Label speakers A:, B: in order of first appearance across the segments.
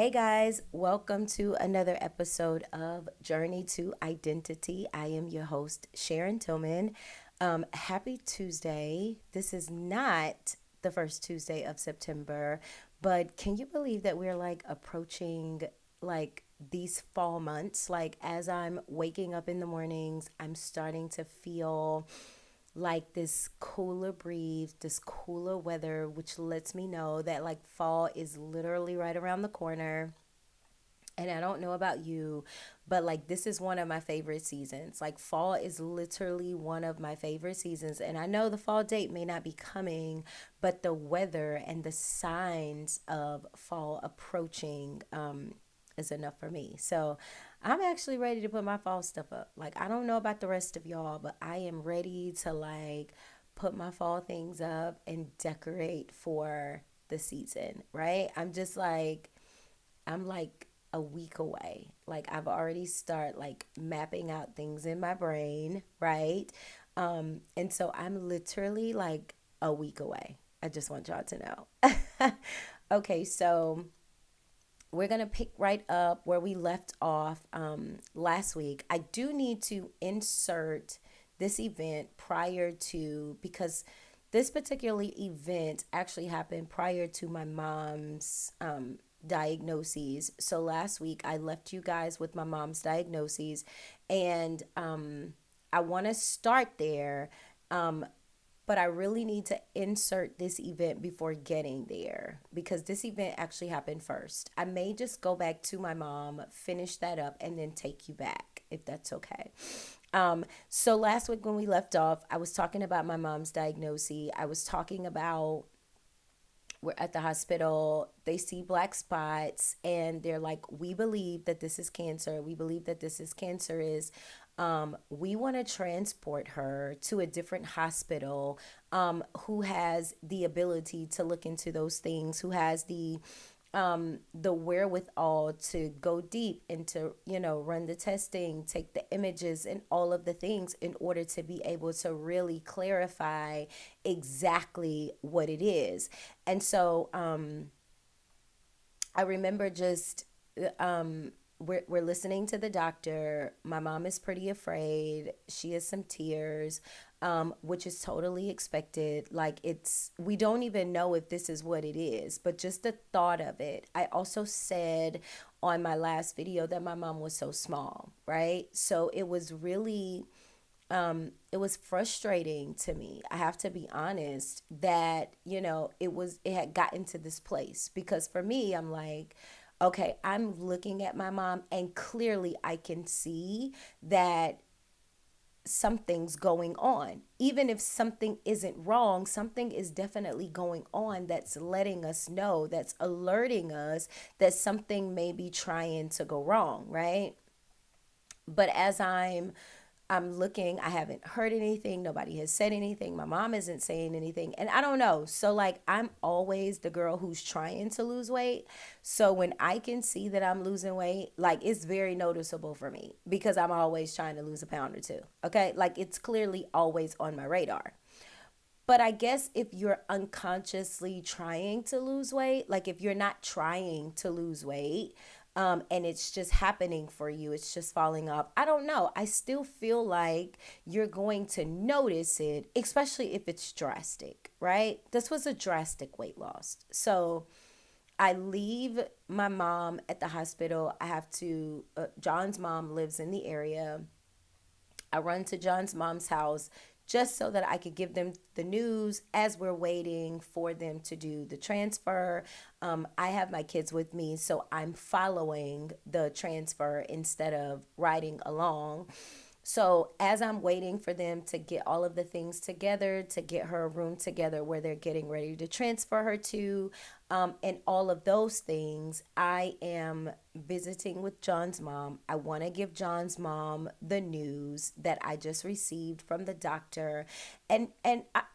A: Hey guys, welcome to another episode of Journey to Identity. I am your host, Sharon Tillman. Happy Tuesday. This is not the first Tuesday of September, but can you believe that we're like approaching like these fall months? Like, as I'm waking up in the mornings, I'm starting to feel like this cooler breeze, this cooler weather, which lets me know that like fall is literally right around the corner. And I don't know about you, but like this is one of my favorite seasons. Like fall is literally one of my favorite seasons. And I know the fall date may not be coming, but the weather and the signs of fall approaching is enough for me. So I'm actually ready to put my fall stuff up. Like I don't know about the rest of y'all, but I am ready to like put my fall things up and decorate for the season, right? I'm like a week away. Like I've already start like mapping out things in my brain, right? And so I'm literally like a week away. I just want y'all to know. Okay, so we're gonna pick right up where we left off last week. I do need to insert this event prior to because this particular event actually happened prior to my mom's diagnoses. So last week I left you guys with my mom's diagnoses, and I want to start there. Um, but I really need to insert this event before getting there because this event actually happened first. I may just go back to my mom, finish that up, and then take you back if that's okay. So last week when we left off, I was talking about my mom's diagnosis. I was talking about we're at the hospital, they see black spots, and they're like, we believe that this is cancer. We believe that this is cancerous. We want to transport her to a different hospital who has the ability to look into those things, who has the wherewithal to go deep and to run the testing, take the images and all of the things in order to be able to really clarify exactly what it is. And so I remember just we're listening to the doctor. My mom is pretty afraid. She has some tears, which is totally expected. Like we don't even know if this is what it is, but just the thought of it. I also said on my last video that my mom was so small, right? So it was frustrating to me. I have to be honest that, it had gotten to this place because for me, I'm like, okay, I'm looking at my mom and clearly I can see that something's going on. Even if something isn't wrong, something is definitely going on that's letting us know, that's alerting us that something may be trying to go wrong, right? But as I'm looking, I haven't heard anything. Nobody has said anything. My mom isn't saying anything. And I don't know. So, like, I'm always the girl who's trying to lose weight. So, when I can see that I'm losing weight, like, it's very noticeable for me because I'm always trying to lose a pound or two. Okay. Like, it's clearly always on my radar. But I guess if you're unconsciously trying to lose weight, like if you're not trying to lose weight, and it's just happening for you, it's just falling off. I don't know. I still feel like you're going to notice it, especially if it's drastic, right? This was a drastic weight loss. So I leave my mom at the hospital. I have to, John's mom lives in the area. I run to John's mom's house just so that I could give them the news as we're waiting for them to do the transfer. I have my kids with me, so I'm following the transfer instead of riding along. So as I'm waiting for them to get all of the things together, to get her a room together where they're getting ready to transfer her to, and all of those things, I am visiting with John's mom. I want to give John's mom the news that I just received from the doctor, and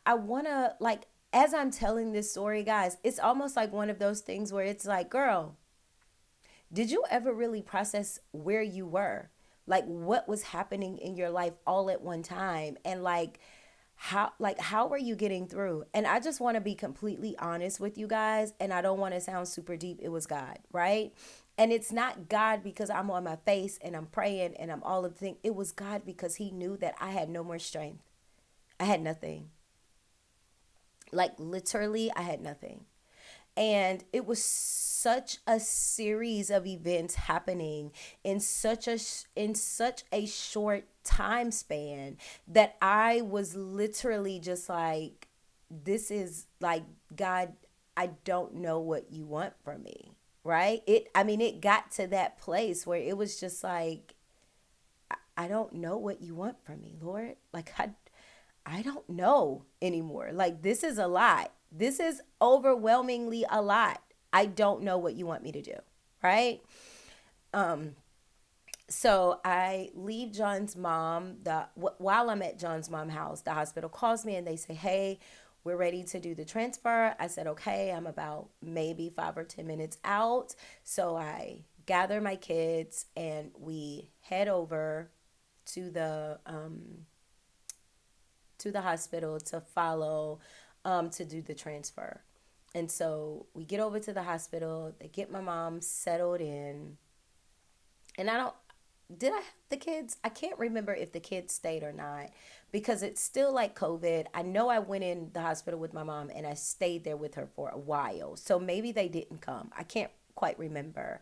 A: I want to like. As I'm telling this story, guys, it's almost like one of those things where it's like, girl, did you ever really process where you were? Like what was happening in your life all at one time? And like how are you getting through? And I just want to be completely honest with you guys, and I don't want to sound super deep. It was God, right? And it's not God because I'm on my face and I'm praying and I'm all of the things. It was God because he knew that I had no more strength. I had nothing. Like literally I had nothing. And it was such a series of events happening in such a short time span that I was literally just like, this is like, God, I don't know what you want from me, right? It got to that place where it was just like, I don't know what you want from me, Lord. Like I don't know anymore. Like this is a lot. This is overwhelmingly a lot. I don't know what you want me to do, right? So I leave John's mom. While I'm at John's mom house, the hospital calls me and they say, "Hey, we're ready to do the transfer." I said, "Okay." I'm about maybe 5 or 10 minutes out, so I gather my kids and we head over to the hospital to follow to do the transfer. And so we get over to the hospital. They get my mom settled in, and I don't did I have the kids? I can't remember if the kids stayed or not because it's still like COVID. I know I went in the hospital with my mom and I stayed there with her for a while. So maybe they didn't come. I can't quite remember.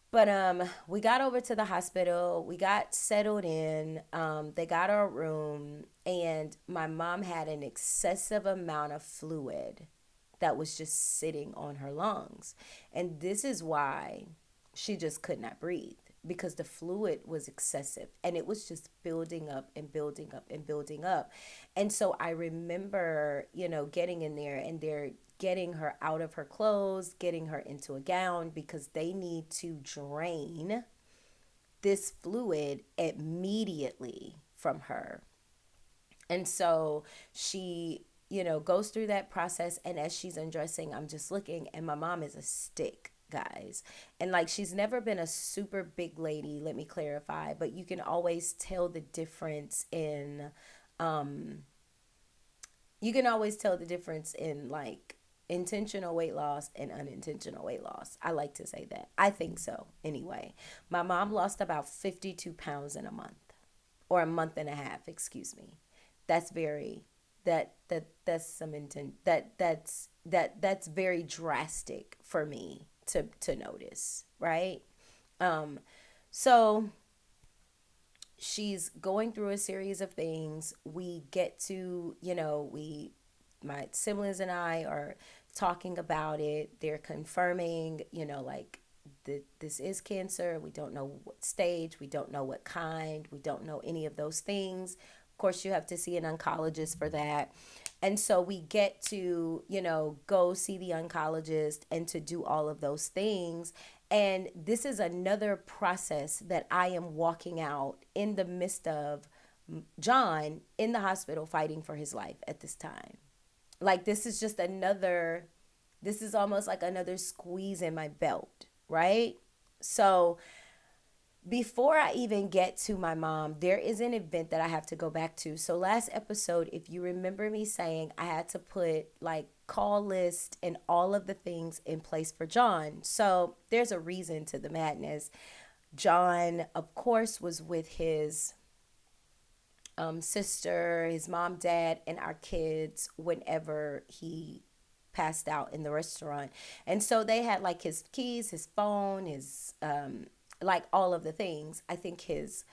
A: But we got over to the hospital. We got settled in. They got our room, and my mom had an excessive amount of fluid that was just sitting on her lungs, and this is why she just could not breathe because the fluid was excessive and it was just building up and building up and building up. And so I remember, getting in there and they're getting her out of her clothes, getting her into a gown because they need to drain this fluid immediately from her. And so she, goes through that process. And as she's undressing, I'm just looking, and my mom is a stick, guys. And like, she's never been a super big lady, let me clarify, but you can always tell the difference in, like intentional weight loss and unintentional weight loss. I like to say that. I think so anyway. My mom lost about 52 pounds in a month, or a month and a half, excuse me. That's very that's some intent that's very drastic for me to notice, right? Um so she's going through a series of things. We get to, my siblings and I are talking about it. They're confirming, like, this is cancer. We don't know what stage, we don't know what kind, we don't know any of those things. Of course, you have to see an oncologist for that. And so we get to, go see the oncologist and to do all of those things. And this is another process that I am walking out in the midst of John in the hospital fighting for his life at this time. Like, this is almost like another squeeze in my belt, right? So before I even get to my mom, there is an event that I have to go back to. So last episode, if you remember me saying I had to put like call list and all of the things in place for John. So there's a reason to the madness. John, of course, was with his sister, his mom, dad, and our kids whenever he passed out in the restaurant. And so they had like his keys, his phone, his like all of the things. I think his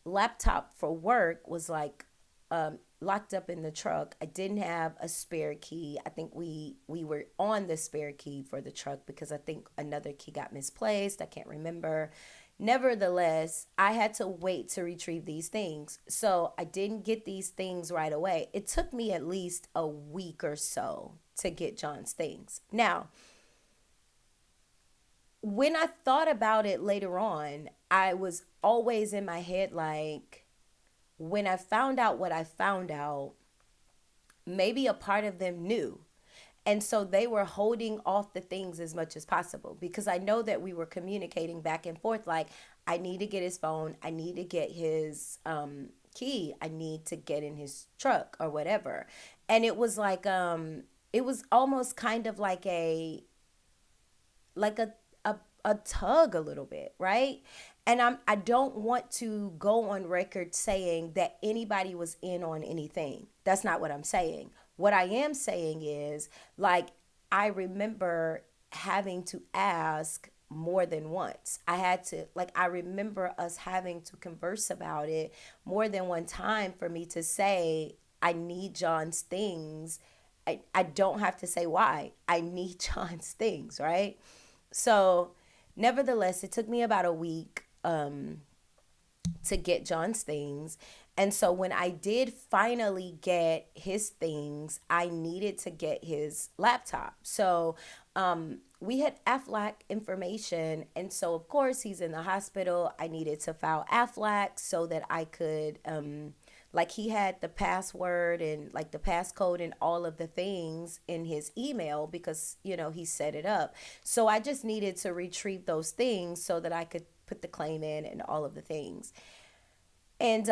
A: laptop for work was like locked up in the truck. I didn't have a spare key. I think we were on the spare key for the truck because I think another key got misplaced. I can't remember. Nevertheless, I had to wait to retrieve these things. So I didn't get these things right away. It took me at least a week or so to get John's things. Now, when I thought about it later on, I was always in my head like, when I found out what I found out, maybe a part of them knew. And so they were holding off the things as much as possible because I know that we were communicating back and forth like, I need to get his phone, I need to get his key. I need to get in his truck or whatever. And it was like it was almost kind of like like a tug a little bit, right? And I don't want to go on record saying that anybody was in on anything. That's not what I'm saying. What I am saying is, like, I remember having to ask more than once. I had to, like, I remember us having to converse about it more than one time for me to say, I need John's things. I don't have to say why. I need John's things, right? So, nevertheless, it took me about a week to get John's things. And so when I did finally get his things, I needed to get his laptop. So we had AFLAC information. And so, of course, he's in the hospital. I needed to file AFLAC so that I could, like, he had the password and like the passcode and all of the things in his email because, he set it up. So I just needed to retrieve those things so that I could put the claim in and all of the things. And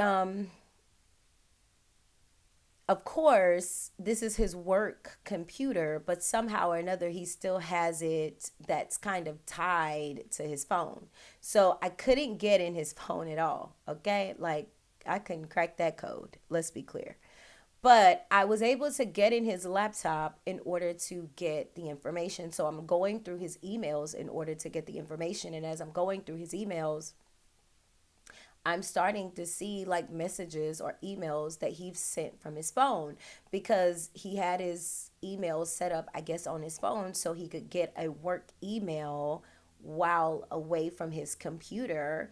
A: of course, this is his work computer, but somehow or another, he still has it that's kind of tied to his phone. So I couldn't get in his phone at all. Okay. Like, I couldn't crack that code. Let's be clear. But I was able to get in his laptop in order to get the information. So I'm going through his emails in order to get the information. And as I'm going through his emails, I'm starting to see like messages or emails that he sent from his phone because he had his email set up, I guess, on his phone so he could get a work email while away from his computer.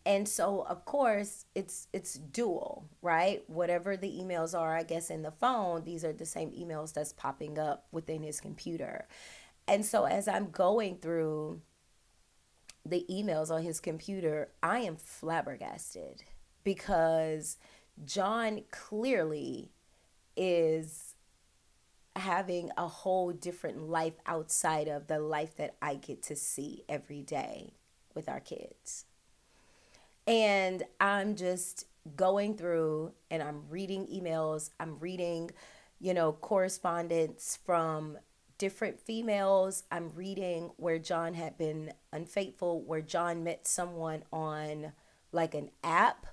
A: And so, of course, it's dual, right? Whatever the emails are, I guess, in the phone, these are the same emails that's popping up within his computer. And so as I'm going through the emails on his computer, I am flabbergasted because John clearly is having a whole different life outside of the life that I get to see every day with our kids. And I'm just going through and I'm reading emails, I'm reading, correspondence from different females. I'm reading where John had been unfaithful, where John met someone on like an app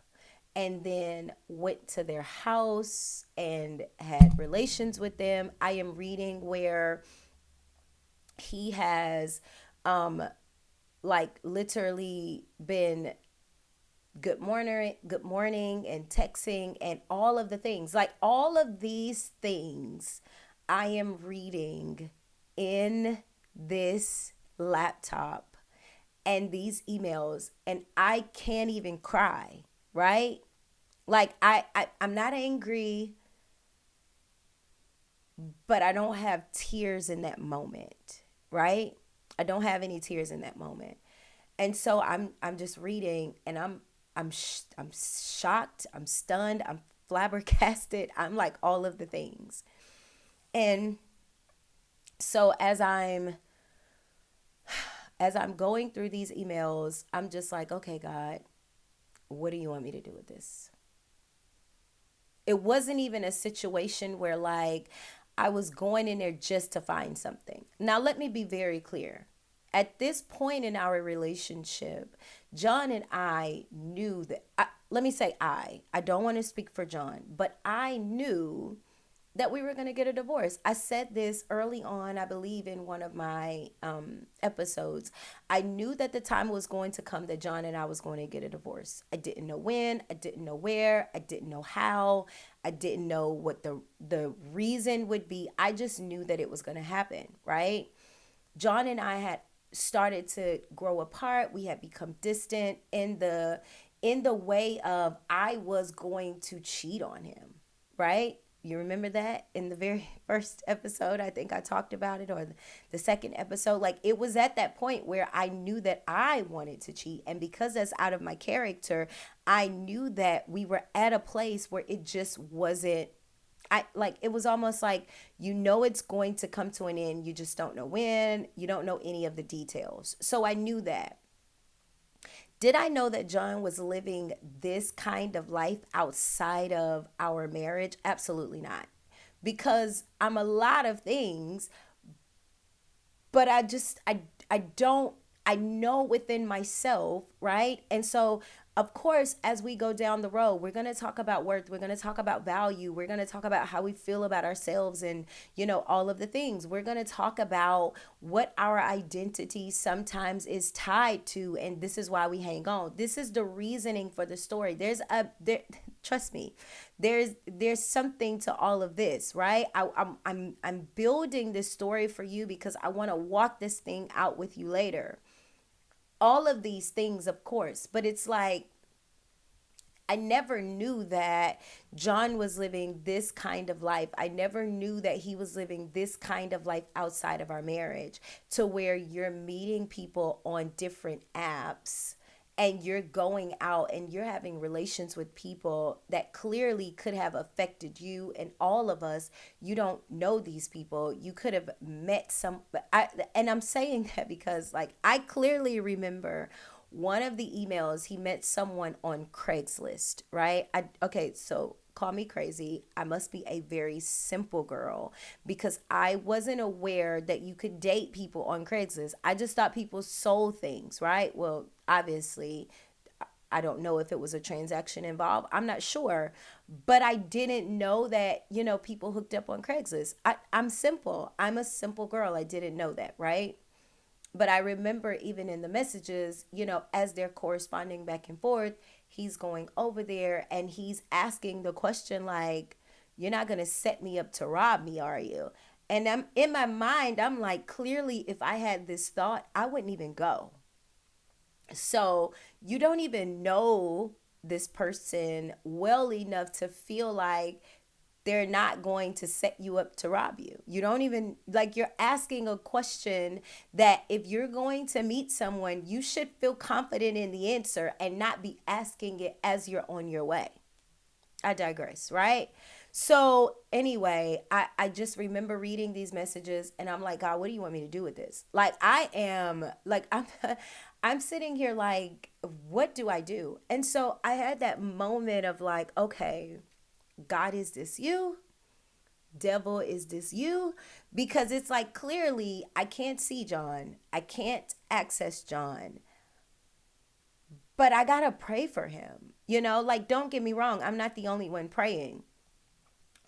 A: and then went to their house and had relations with them. I am reading where he has like literally been good morning and texting and all of the things. Like all of these things I am reading in this laptop and these emails, and I can't even cry, right? Like I'm not angry, but I don't have tears in that moment, right? I don't have any tears in that moment. And so I'm just reading and I'm shocked, I'm stunned, I'm flabbergasted. I'm like all of the things. And so as I'm going through these emails, I'm just like, okay, God, what do you want me to do with this? It wasn't even a situation where like I was going in there just to find something. Now, let me be very clear. At this point in our relationship, John and I knew that, let me say I don't want to speak for John, but I knew that we were going to get a divorce. I said this early on, I believe in one of my episodes. I knew that the time was going to come that John and I was going to get a divorce. I didn't know when, I didn't know where, I didn't know how, I didn't know what the reason would be. I just knew that it was going to happen, right? John and I had started to grow apart. We had become distant in the way of I was going to cheat on him, right? You remember that in the very first episode? I think I talked about it, or the second episode. Like it was at that point where I knew that I wanted to cheat. And because that's out of my character, I knew that we were at a place where it just wasn't, it was almost like, it's going to come to an end. You just don't know when, you don't know any of the details. So I knew that. Did I know that John was living this kind of life outside of our marriage? Absolutely not. Because I'm a lot of things, but I don't, I know within myself, right? And so of course, as we go down the road, we're going to talk about worth, we're going to talk about value, we're going to talk about how we feel about ourselves, and all of the things. We're going to talk about what our identity sometimes is tied to, and this is why we hang on. This is the reasoning for the story. Trust me, there's something to all of this, right? I'm building this story for you because I want to walk this thing out with you later. All of these things, of course, but it's like I never knew that John was living this kind of life. I never knew that he was living this kind of life outside of our marriage, to where you're meeting people on different apps and you're going out and you're having relations with people that clearly could have affected you and all of us. You don't know these people. You could have met some, and I'm saying that because like I clearly remember one of the emails. He met someone on Craigslist, right? Okay, so call me crazy. I must be a very simple girl because I wasn't aware that you could date people on Craigslist. I just thought people sold things, right? Well, obviously, I don't know if it was a transaction involved. I'm not sure. But I didn't know that, people hooked up on Craigslist. I'm simple. I'm a simple girl. I didn't know that, right? But I remember even in the messages, as they're corresponding back and forth, he's going over there and he's asking the question like, "You're not going to set me up to rob me, are you?" And I'm in my mind, I'm like, clearly, if I had this thought, I wouldn't even go. So you don't even know this person well enough to feel like they're not going to set you up to rob you. You don't even, like, you're asking a question that if you're going to meet someone, you should feel confident in the answer and not be asking it as you're on your way. I digress, right? So anyway, I just remember reading these messages and I'm like, God, what do you want me to do with this? Like I am like I'm sitting here like, what do I do? And so I had that moment of like, okay, God, is this you? Devil, is this you? Because it's like clearly I can't see John. I can't access John. But I got to pray for him. Like don't get me wrong, I'm not the only one praying.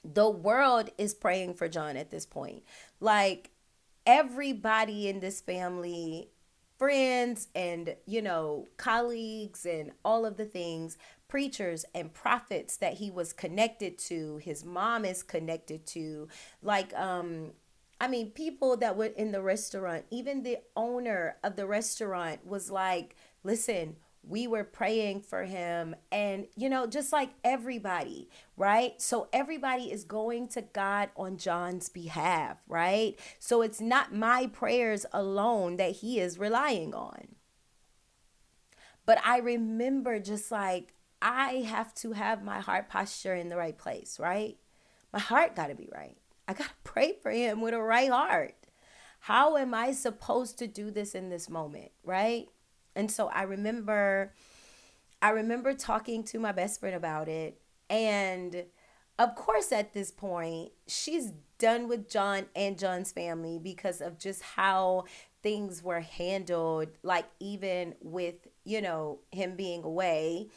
A: The world is praying for John at this point. Like everybody in this family, friends and, colleagues and all of the things, preachers and prophets that he was connected to, his mom is connected to, like, I mean, people that were in the restaurant, even the owner of the restaurant was like, listen, we were praying for him. And, just like everybody, right? So everybody is going to God on John's behalf, right? So it's not my prayers alone that he is relying on. But I remember just like, I have to have my heart posture in the right place, right? My heart got to be right. I got to pray for him with a right heart. How am I supposed to do this in this moment, right? And so I remember talking to my best friend about it. And of course, at this point, she's done with John and John's family because of just how things were handled, like even with, him being away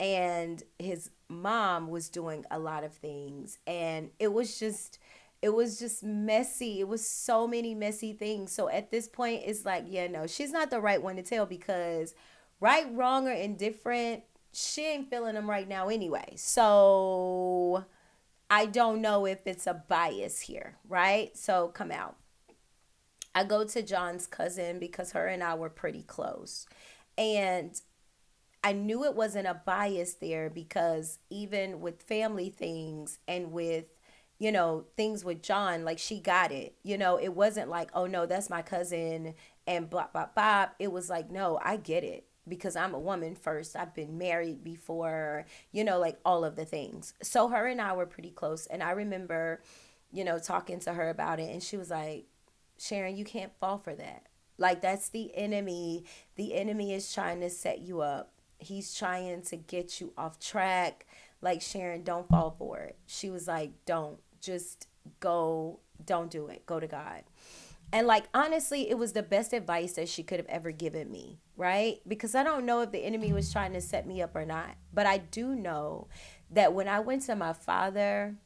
A: and his mom was doing a lot of things. And it was just messy. It was so many messy things. So at this point, it's like, yeah, no, she's not the right one to tell because right, wrong, or indifferent, she ain't feeling them right now anyway. So I don't know if it's a bias here, right? So come out. I go to John's cousin because her and I were pretty close. And I knew it wasn't a bias there because even with family things and with, things with John, like she got it. It wasn't like, oh no, that's my cousin and blah, blah, blah. It was like, no, I get it because I'm a woman first. I've been married before, like all of the things. So her and I were pretty close. And I remember, talking to her about it. And she was like, Sharon, you can't fall for that. Like that's the enemy. The enemy is trying to set you up. He's trying to get you off track. Like Sharon, don't fall for it. She was like, don't. Just go. Don't do it. Go to God. And like honestly, it was the best advice that she could have ever given me, right? Because I don't know if the enemy was trying to set me up or not. But I do know that when I went to my father,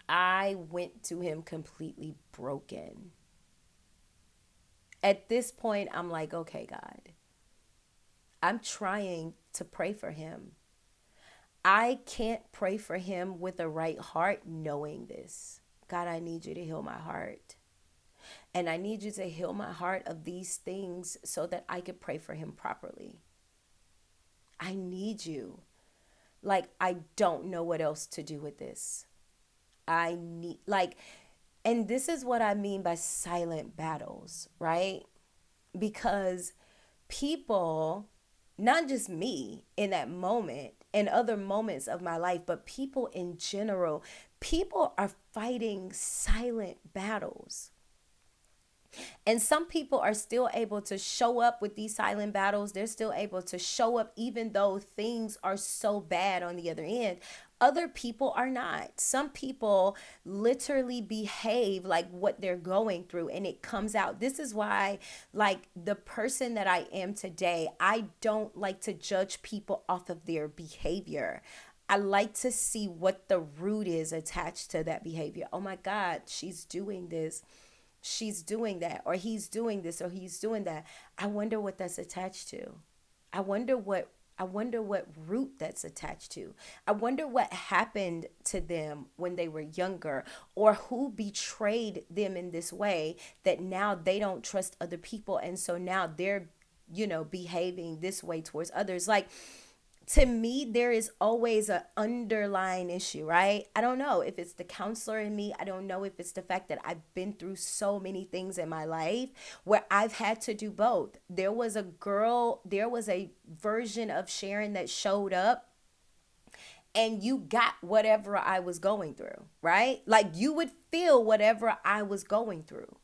A: I went to him completely broken. At this point, I'm like, okay, God, I'm trying to pray for him. I can't pray for him with a right heart knowing this. God, I need you to heal my heart. And I need you to heal my heart of these things so that I could pray for him properly. I need you. Like, I don't know what else to do with this. I need, like, and this is what I mean by silent battles, right? Because people, not just me in that moment, in other moments of my life, but people in general, people are fighting silent battles. And some people are still able to show up with these silent battles. They're still able to show up even though things are so bad on the other end. Other people are not. Some people literally behave like what they're going through and it comes out. This is why, like, the person that I am today, I don't like to judge people off of their behavior. I like to see what the root is attached to that behavior. Oh my God, she's doing that, or he's doing this, or he's doing that. I wonder what that's attached to. I wonder what root that's attached to. I wonder what happened to them when they were younger, or who betrayed them in this way that now they don't trust other people, and so now they're behaving this way towards others. Like, to me, there is always an underlying issue, right? I don't know if it's the counselor in me. I don't know if it's the fact that I've been through so many things in my life where I've had to do both. There was a version of Sharon that showed up and you got whatever I was going through, right? Like you would feel whatever I was going through.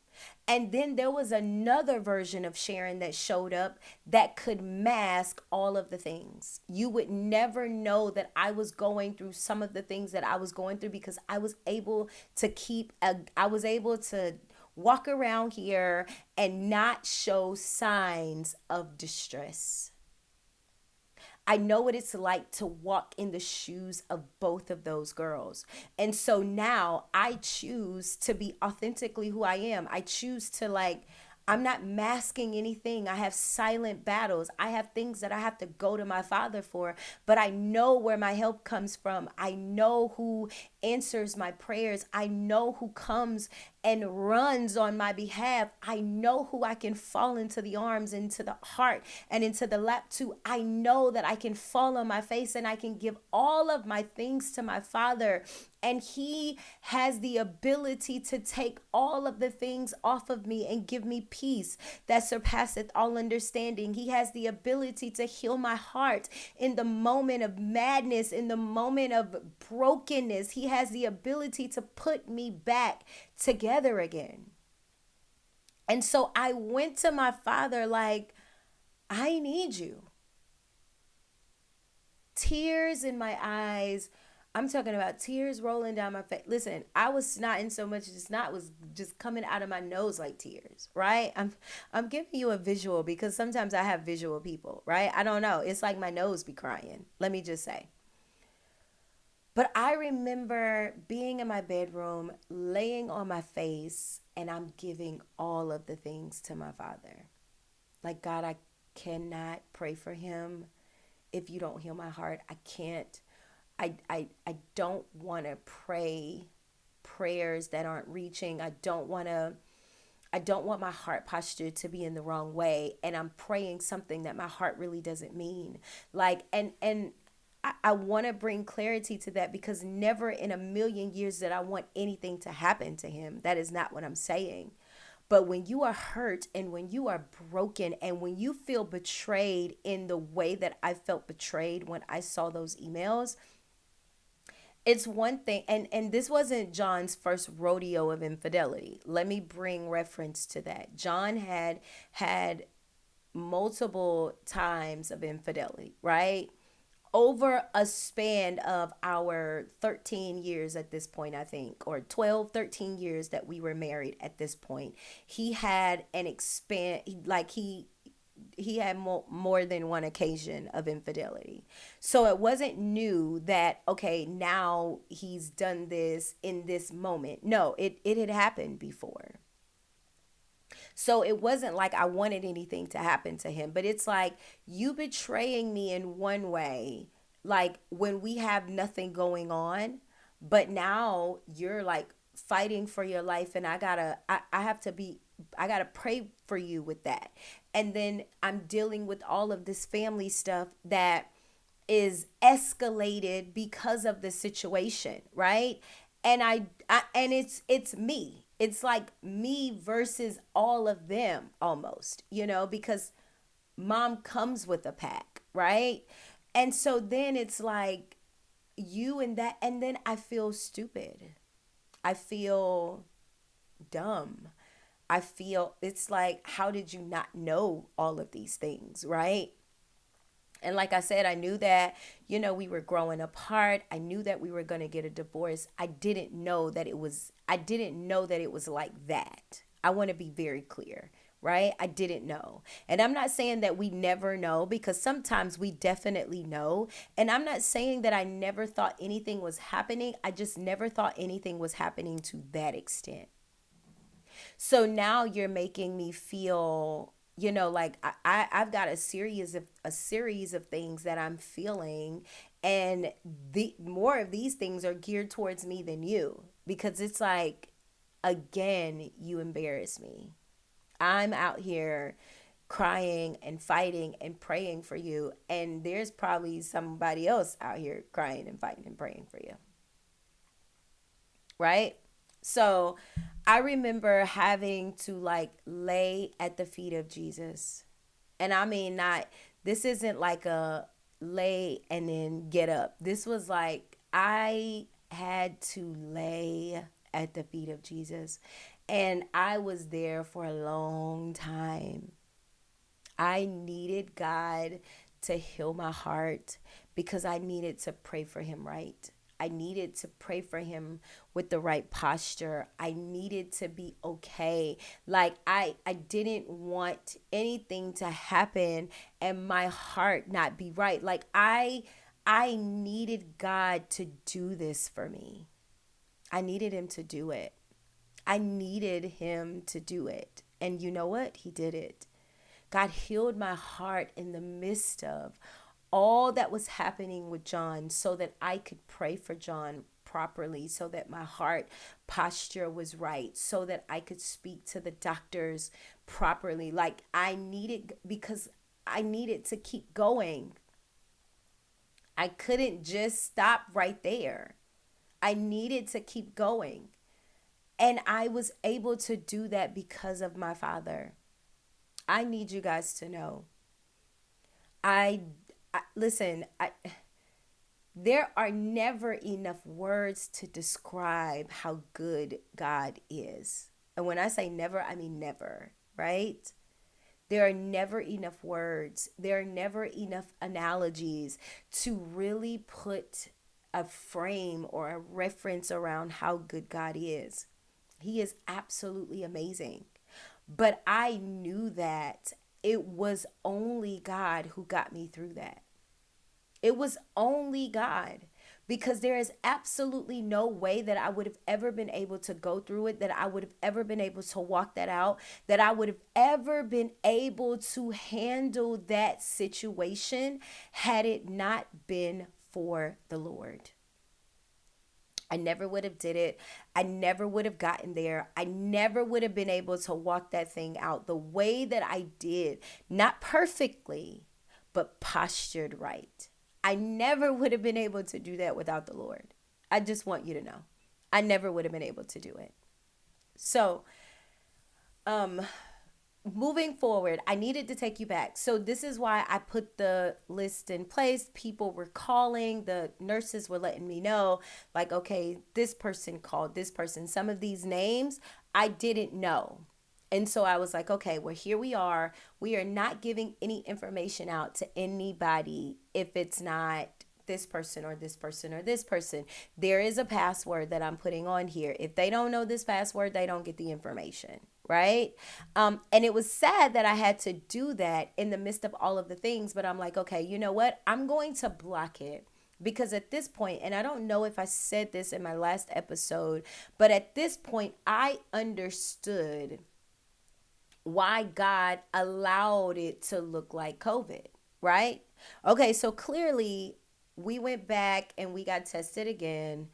A: And then there was another version of Sharon that showed up that could mask all of the things. You would never know that I was going through some of the things that I was going through because I was able to walk around here and not show signs of distress. I know what it's like to walk in the shoes of both of those girls. And so now I choose to be authentically who I am. I choose to, like, I'm not masking anything. I have silent battles. I have things that I have to go to my father for, but I know where my help comes from. I know who answers my prayers. I know who comes and runs on my behalf. I know who I can fall into the arms, into the heart, and into the lap to. I know that I can fall on my face and I can give all of my things to my father. And he has the ability to take all of the things off of me and give me peace that surpasseth all understanding. He has the ability to heal my heart in the moment of madness, in the moment of brokenness. He has the ability to put me back together again. And so I went to my father like, I need you. Tears in my eyes. I'm talking about tears rolling down my face. Listen, I was snotting so much, the snot was just coming out of my nose like tears, right? I'm giving you a visual because sometimes I have visual people, right? I don't know. It's like my nose be crying. Let me just say. But I remember being in my bedroom, laying on my face, and I'm giving all of the things to my father. Like, God, I cannot pray for him if you don't heal my heart. I can't. I don't want to pray prayers that aren't reaching. I don't want my heart posture to be in the wrong way, and I'm praying something that my heart really doesn't mean. Like, and I want to bring clarity to that because never in a million years that I want anything to happen to him. That is not what I'm saying. But when you are hurt and when you are broken and when you feel betrayed in the way that I felt betrayed when I saw those emails, It's one thing, and this wasn't John's first rodeo of infidelity. Let me bring reference to that. John had multiple times of infidelity, right? Over a span of our 13 years at this point, I think, or 12, 13 years that we were married at this point, he had an expand, like he had more than one occasion of infidelity. So it wasn't new that, okay, now he's done this in this moment. No, it had happened before. So it wasn't like I wanted anything to happen to him, but it's like you betraying me in one way, like when we have nothing going on, but now you're like fighting for your life, and I have to be, I gotta pray for you with that. And then I'm dealing with all of this family stuff that is escalated because of the situation, right? And and it's me. It's like me versus all of them almost, because mom comes with a pack, right? And so then it's like you and that, and then I feel stupid. I feel dumb. I feel it's like, how did you not know all of these things, right? And like I said, I knew that, we were growing apart. I knew that we were going to get a divorce. I didn't know that it was like that. I want to be very clear, right? I didn't know. And I'm not saying that we never know, because sometimes we definitely know. And I'm not saying that I never thought anything was happening. I just never thought anything was happening to that extent. So now you're making me feel, like I've got a series of things that I'm feeling, and the more of these things are geared towards me than you, because it's like, again, you embarrass me. I'm out here crying and fighting and praying for you, and there's probably somebody else out here crying and fighting and praying for you, right? So I remember having to like lay at the feet of Jesus. And I mean, not, this isn't like a lay and then get up. This was like, I had to lay at the feet of Jesus. And I was there for a long time. I needed God to heal my heart, because I needed to pray for him right. I needed to pray for him with the right posture. I needed to be okay. Like I didn't want anything to happen and my heart not be right. Like I needed God to do this for me. I needed him to do it. I needed him to do it. And you know what? He did it. God healed my heart in the midst of all that was happening with John, so that I could pray for John properly, so that my heart posture was right, so that I could speak to the doctors properly. Like I needed, because I needed to keep going. I couldn't just stop right there. I needed to keep going. And I was able to do that because of my father. I need you guys to know. I, listen, there are never enough words to describe how good God is. And when I say never, I mean never, right? There are never enough words. There are never enough analogies to really put a frame or a reference around how good God is. He is absolutely amazing. But I knew that it was only God who got me through that. It was only God, because there is absolutely no way that I would have ever been able to go through it, that I would have ever been able to walk that out, that I would have ever been able to handle that situation had it not been for the Lord. I never would have did it. I never would have gotten there. I never would have been able to walk that thing out the way that I did. Not perfectly, but postured right. I never would have been able to do that without the Lord. I just want you to know. I never would have been able to do it. So, um, moving forward, I needed to take you back. So this is why I put the list in place. People were calling, the nurses were letting me know, like, okay, this person called this person. Some of these names I didn't know. And so I was like, okay, well, here we are. We are not giving any information out to anybody if it's not this person or this person or this person. There is a password that I'm putting on here. If they don't know this password, they don't get the information, right? And it was sad that I had to do that in the midst of all of the things, but I'm like, okay, you know what? I'm going to block it. Because at this point, and I don't know if I said this in my last episode, but at this point, I understood why God allowed it to look like COVID, right? Okay, so clearly we went back and we got tested again.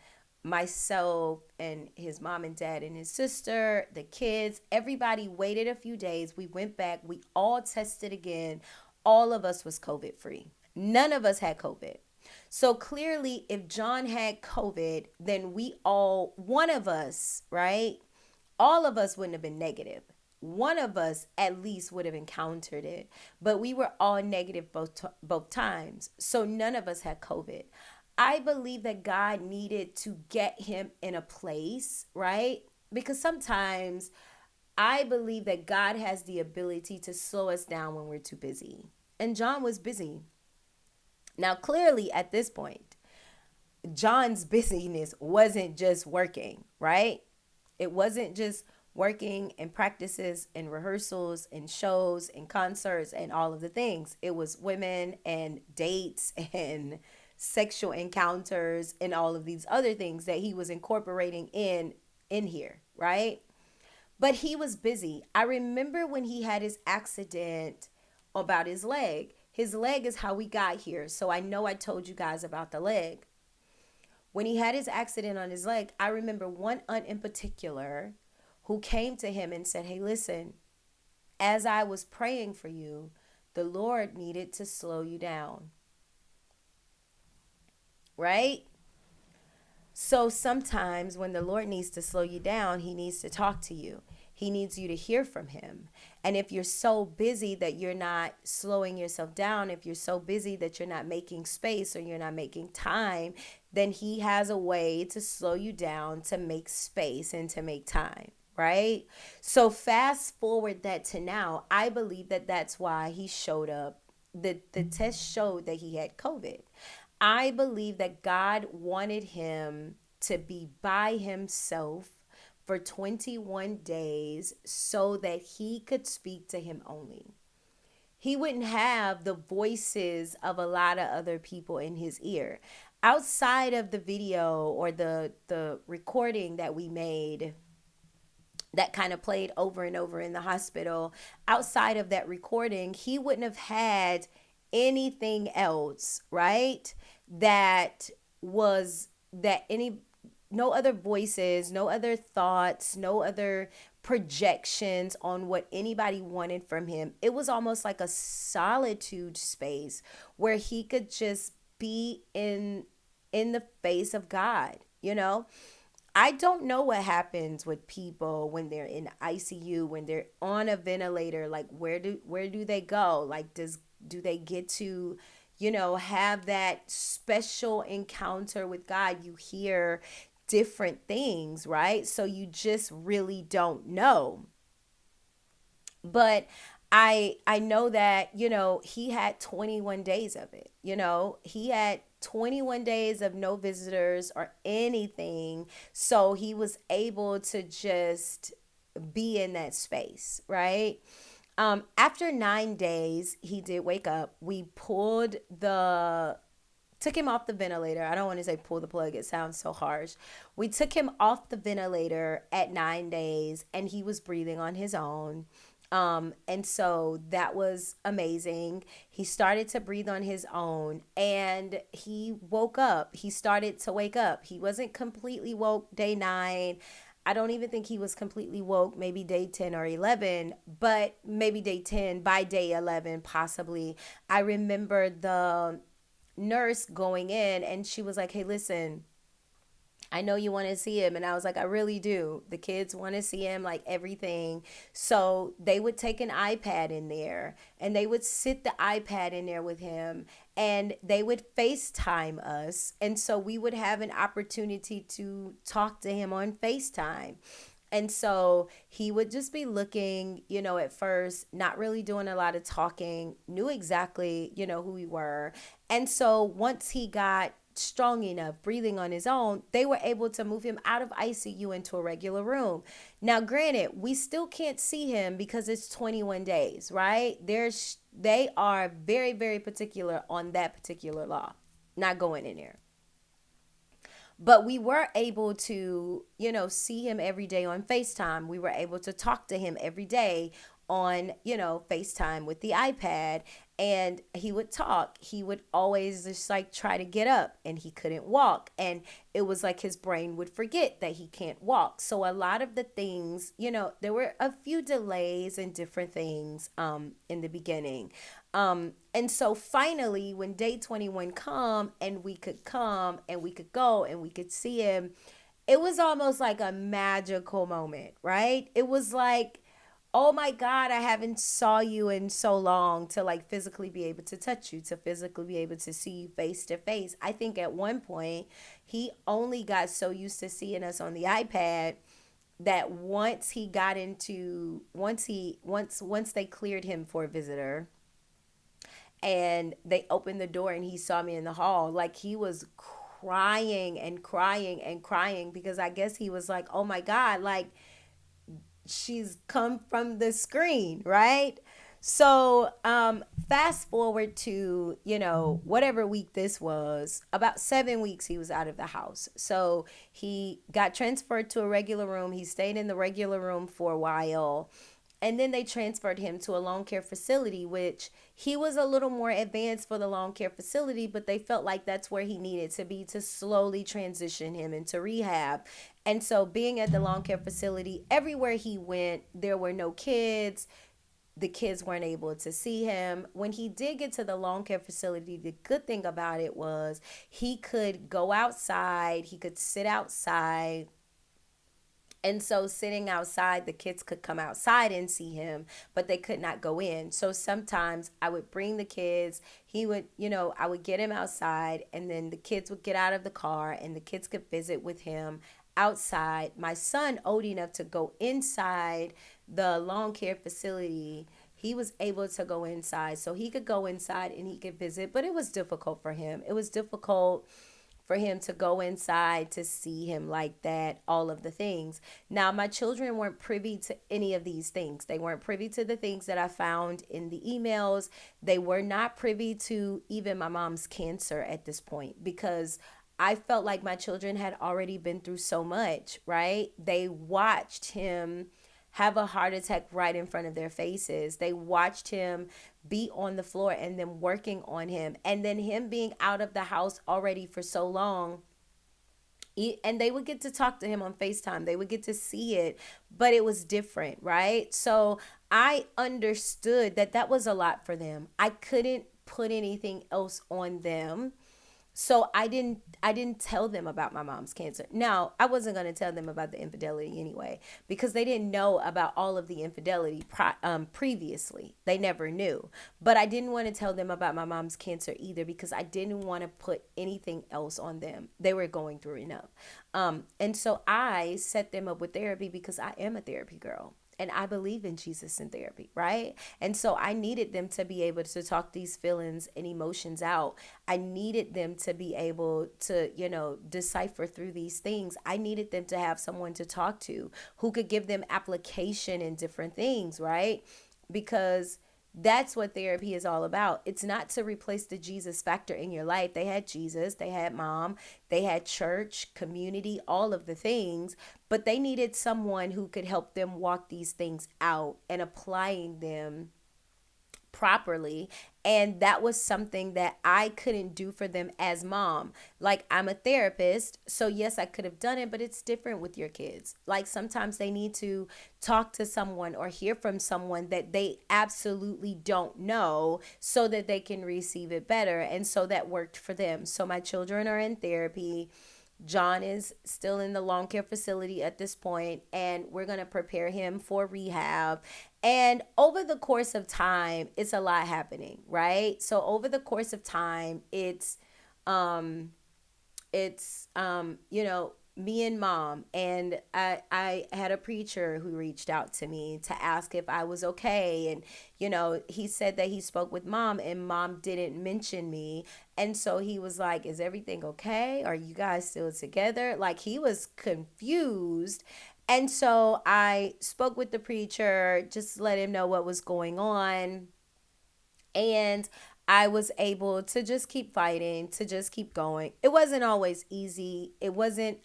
A: Myself and his mom and dad and his sister, the kids, everybody waited a few days. We went back, we all tested again. All of us was COVID free. None of us had COVID. So clearly, if John had COVID, then one of us, right? All of us wouldn't have been negative. One of us at least would have encountered it, but we were all negative both times. So none of us had COVID. I believe that God needed to get him in a place, right? Because sometimes I believe that God has the ability to slow us down when we're too busy. And John was busy. Now, clearly at this point, John's busyness wasn't just working, right? It wasn't just working and practices and rehearsals and shows and concerts and all of the things. It was women and dates and sexual encounters and all of these other things that he was incorporating in here, right? But he was busy. I remember when he had his accident about his leg. His leg is how we got here. So I know I told you guys about the leg. When he had his accident on his leg, I remember one aunt in particular who came to him and said, hey, listen, as I was praying for you, the Lord needed to slow you down. Right? So sometimes when the Lord needs to slow you down, he needs to talk to you. He needs you to hear from him. And if you're so busy that you're not slowing yourself down, if you're so busy that you're not making space or you're not making time, then he has a way to slow you down, to make space and to make time, right? So fast forward that to now, I believe that that's why he showed up. The test showed that he had COVID. I believe that God wanted him to be by himself for 21 days so that he could speak to him only. He wouldn't have the voices of a lot of other people in his ear. Outside of the video or the recording that we made that kind of played over and over in the hospital, outside of that recording, he wouldn't have had anything else, right? That was that any no other voices, no other thoughts, no other projections on what anybody wanted from him. It was almost like a solitude space where he could just be in the face of God, you know? I don't know what happens with people when they're in ICU, when they're on a ventilator, like where do they go? Like do they get to have that special encounter with God? You hear different things, right? So you just really don't know. But I know that, he had 21 days of it. He had 21 days of no visitors or anything. So he was able to just be in that space, right? After 9 days, he did wake up. We took him off the ventilator. I don't want to say pull the plug. It sounds so harsh. We took him off the ventilator at 9 days and he was breathing on his own. And so that was amazing. He started to breathe on his own and he woke up. He started to wake up. He wasn't completely woke day 9. I don't even think he was completely woke, maybe day 10 or 11, but maybe day 10, by day 11, possibly. I remember the nurse going in and she was like, hey, listen, I know you want to see him. And I was like, I really do. The kids want to see him, like everything. So they would take an iPad in there and they would sit the iPad in there with him and they would FaceTime us. And so we would have an opportunity to talk to him on FaceTime. And so he would just be looking, at first, not really doing a lot of talking, knew exactly, who we were. And so once he got strong enough, breathing on his own, they were able to move him out of ICU into a regular room. Now, granted, we still can't see him because it's 21 days, right? They are very, very particular on that particular law, not going in there. But we were able to, see him every day on FaceTime. We were able to talk to him every day on, FaceTime with the iPad. And he would talk. He would always just like try to get up and he couldn't walk. And it was like his brain would forget that he can't walk. So a lot of the things, there were a few delays and different things in the beginning. And so finally, when day 21 come and we could go and we could see him, it was almost like a magical moment, right? It was like, oh my God, I haven't saw you in so long, to like physically be able to touch you, to physically be able to see you face to face. I think at one point he only got so used to seeing us on the iPad that once they cleared him for a visitor and they opened the door and he saw me in the hall, like he was crying and crying and crying, because I guess he was like, oh my God, like she's come from the screen, right? So fast forward to, whatever week this was, about 7 weeks he was out of the house. So he got transferred to a regular room. He stayed in the regular room for a while. And then they transferred him to a long care facility, which he was a little more advanced for the long care facility, but they felt like that's where he needed to be to slowly transition him into rehab. And so, being at the long care facility, everywhere he went, there were no kids. The kids weren't able to see him. When he did get to the long care facility, the good thing about it was he could go outside, he could sit outside, and so sitting outside, the kids could come outside and see him, but they could not go in. So sometimes I would bring the kids. He would, I would get him outside, and then the kids would get out of the car and the kids could visit with him outside. My son, old enough to go inside the long care facility, he was able to go inside. So he could go inside and he could visit, but it was difficult for him. It was difficult for him to go inside, to see him like that, all of the things. Now, my children weren't privy to any of these things. They weren't privy to the things that I found in the emails. They were not privy to even my mom's cancer at this point, because I felt like my children had already been through so much, right? They watched him have a heart attack right in front of their faces. They watched him be on the floor and then working on him, and then him being out of the house already for so long. And they would get to talk to him on FaceTime. They would get to see it, but it was different, right? So I understood that that was a lot for them. I couldn't put anything else on them. So I didn't tell them about my mom's cancer. Now, I wasn't going to tell them about the infidelity anyway, because they didn't know about all of the infidelity previously. They never knew. But I didn't want to tell them about my mom's cancer either, because I didn't want to put anything else on them. They were going through enough. And so I set them up with therapy, because I am a therapy girl. And I believe in Jesus in therapy, right? And so I needed them to be able to talk these feelings and emotions out. I needed them to be able to, decipher through these things. I needed them to have someone to talk to who could give them application in different things, right? Because that's what therapy is all about. It's not to replace the Jesus factor in your life. They had Jesus, they had mom, they had church, community, all of the things, but they needed someone who could help them walk these things out and applying them properly. And that was something that I couldn't do for them as mom. Like, I'm a therapist, so yes, I could have done it, but it's different with your kids. Like, sometimes they need to talk to someone or hear from someone that they absolutely don't know, so that they can receive it better. And so that worked for them. So my children are in therapy. John is still in the long care facility at this point, and we're going to prepare him for rehab. And over the course of time, it's a lot happening, right? So over the course of time, um you know, me and mom, and I had a preacher who reached out to me to ask if I was okay. And you know, he said that he spoke with mom and mom didn't mention me. And so he was like, is everything okay? Are you guys still together? Like, he was confused. And so I spoke with the preacher, just to let him know what was going on. And I was able to just keep fighting, to just keep going. It wasn't always easy. It wasn't,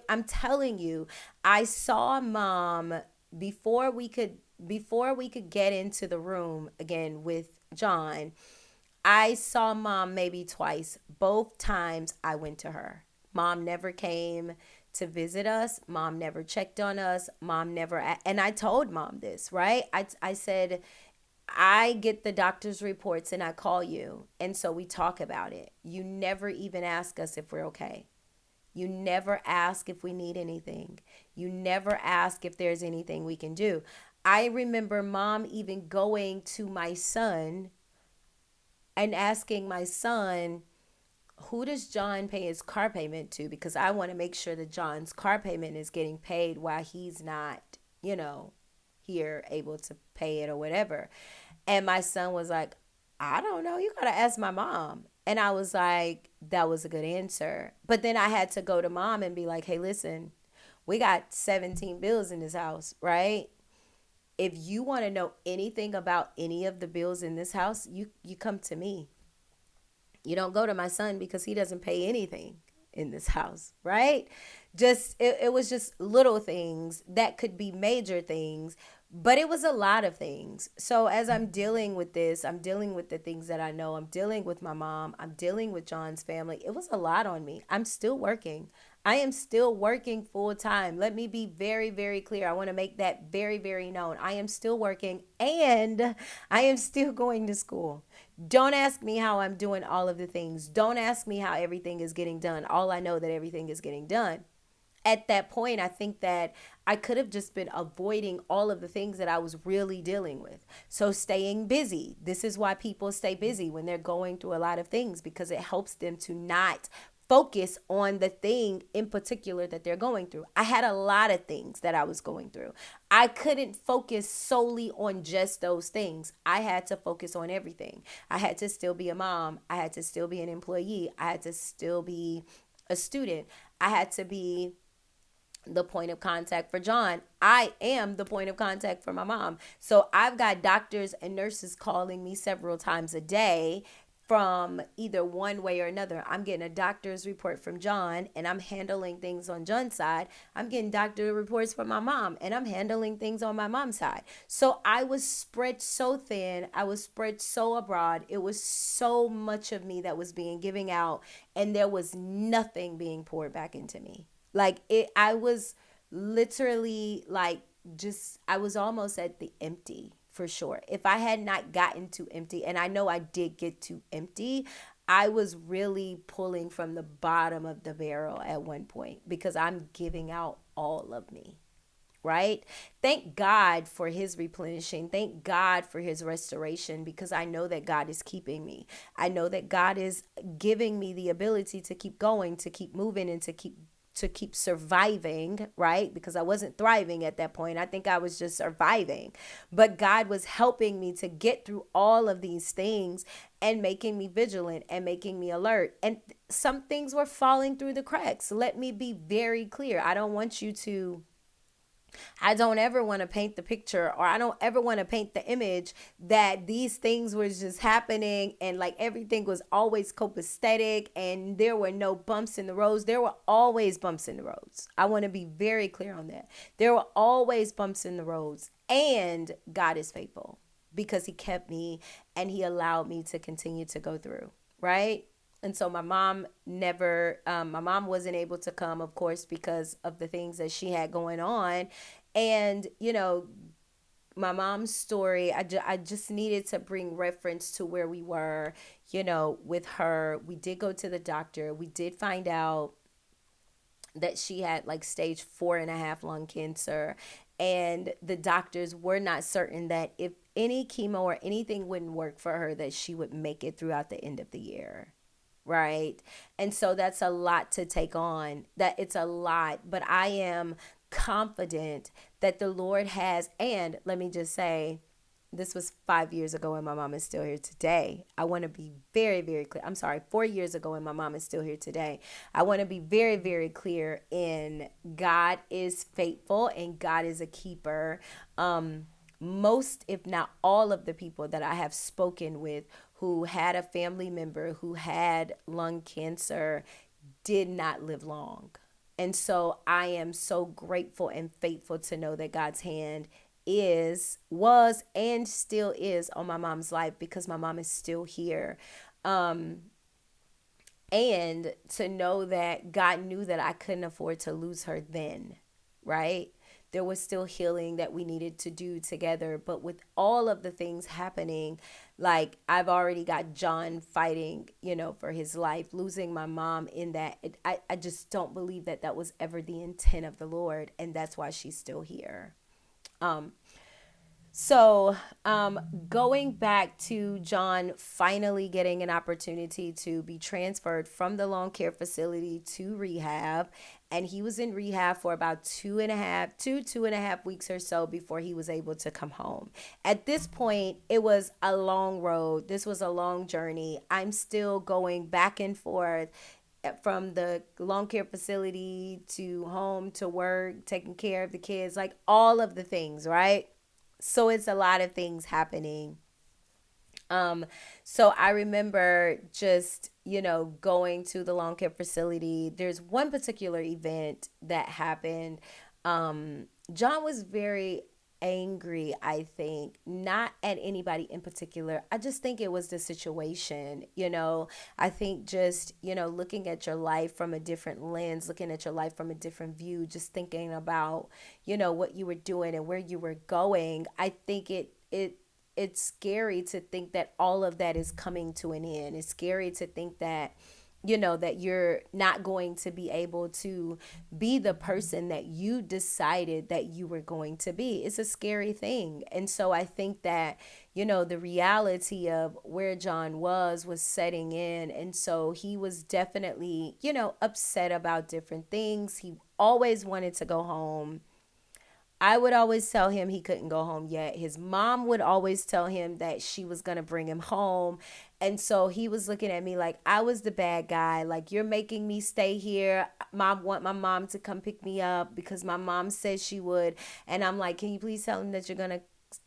A: I'm telling you, I saw mom before we could get into the room again with John. I saw mom maybe twice. Both times I went to her. Mom never came to visit us. Mom never checked on us. Mom never, and I told mom this, right? I said, I get the doctor's reports and I call you. And so we talk about it. You never even ask us if we're okay. You never ask if we need anything. You never ask if there's anything we can do. I remember mom even going to my son and asking my son, who does John pay his car payment to? Because I want to make sure that John's car payment is getting paid while he's not, you know, here able to pay it or whatever. And my son was like, I don't know. You got to ask my mom. And I was like, that was a good answer. But then I had to go to mom and be like, hey, listen, we got 17 bills in this house, right? If you want to know anything about any of the bills in this house, you come to me. You don't go to my son because he doesn't pay anything in this house, right? Just it was just little things that could be major things, but it was a lot of things. So as I'm dealing with this, I'm dealing with the things that I know. I'm dealing with my mom. I'm dealing with John's family. It was a lot on me. I'm still working. I am still working full time. Let me be very, very clear. I want to make that very, very known. I am still working and I am still going to school. Don't ask me how I'm doing all of the things. Don't ask me how everything is getting done. All I know that everything is getting done. At that point, I think that I could have just been avoiding all of the things that I was really dealing with. So, staying busy. This is why people stay busy when they're going through a lot of things, because it helps them to not focus on the thing in particular that they're going through. I had a lot of things that I was going through. I couldn't focus solely on just those things. I had to focus on everything. I had to still be a mom. I had to still be an employee. I had to still be a student. I had to be the point of contact for John. I am the point of contact for my mom. So I've got doctors and nurses calling me several times a day from either one way or another. I'm getting a doctor's report from John and I'm handling things on John's side. I'm getting doctor reports from my mom and I'm handling things on my mom's side. So I was spread so thin. I was spread so abroad. It was so much of me that was being given out and there was nothing being poured back into me. Like it, I was literally like just, I was almost at the empty for sure. If I had not gotten to empty, and I know I did get to empty, I was really pulling from the bottom of the barrel at one point because I'm giving out all of me. Right? Thank God for his replenishing. Thank God for his restoration because I know that God is keeping me. I know that God is giving me the ability to keep going, to keep moving, and to keep surviving, right? Because I wasn't thriving at that point. I think I was just surviving. But God was helping me to get through all of these things and making me vigilant and making me alert. And some things were falling through the cracks. Let me be very clear. I don't ever want to paint the picture, or I don't ever want to paint the image that these things were just happening and like everything was always copacetic and there were no bumps in the roads. There were always bumps in the roads. I want to be very clear on that. There were always bumps in the roads, and God is faithful because he kept me and he allowed me to continue to go through, right? And so my mom wasn't able to come, of course, because of the things that she had going on. And, you know, my mom's story, I just needed to bring reference to where we were, you know, with her. We did go to the doctor. We did find out that she had like stage 4.5 lung cancer. And the doctors were not certain that if any chemo or anything wouldn't work for her, that she would make it throughout the end of the year. Right. And so that's a lot to take on. That it's a lot, but I am confident that the Lord has, and let me just say, this was 5 years ago and my mom is still here today. I want to be very, very clear. I'm sorry, 4 years ago and my mom is still here today. I want to be very, very clear in God is faithful and God is a keeper. Most, if not all of the people that I have spoken with who had a family member who had lung cancer did not live long. And so I am so grateful and faithful to know that God's hand was, and still is on my mom's life because my mom is still here. And to know that God knew that I couldn't afford to lose her then, right? There was still healing that we needed to do together. But with all of the things happening, like I've already got John fighting, for his life, losing my mom in that. I just don't believe that that was ever the intent of the Lord. And that's why she's still here. Um, so, going back to John finally getting an opportunity to be transferred from the long care facility to rehab, and he was in rehab for about 2.5 weeks or so before he was able to come home. At this point, it was a long road. This was a long journey. I'm still going back and forth from the long care facility to home to work, taking care of the kids, like all of the things, right? So it's a lot of things happening. Um, so I remember just, going to the long care facility. There's one particular event that happened. John was very angry, I think, not at anybody in particular. I just think it was the situation. I think just, looking at your life from a different lens, looking at your life from a different view, just thinking about, what you were doing and where you were going. I think it's scary to think that all of that is coming to an end. It's scary to think that that you're not going to be able to be the person that you decided that you were going to be. It's a scary thing. And so I think that, the reality of where John was setting in. And so he was definitely, upset about different things. He always wanted to go home. I would always tell him he couldn't go home yet. His mom would always tell him that she was going to bring him home. And so he was looking at me like I was the bad guy. Like, you're making me stay here. Mom want my mom to come pick me up because my mom said she would. And I'm like, can you please tell him that you're going to,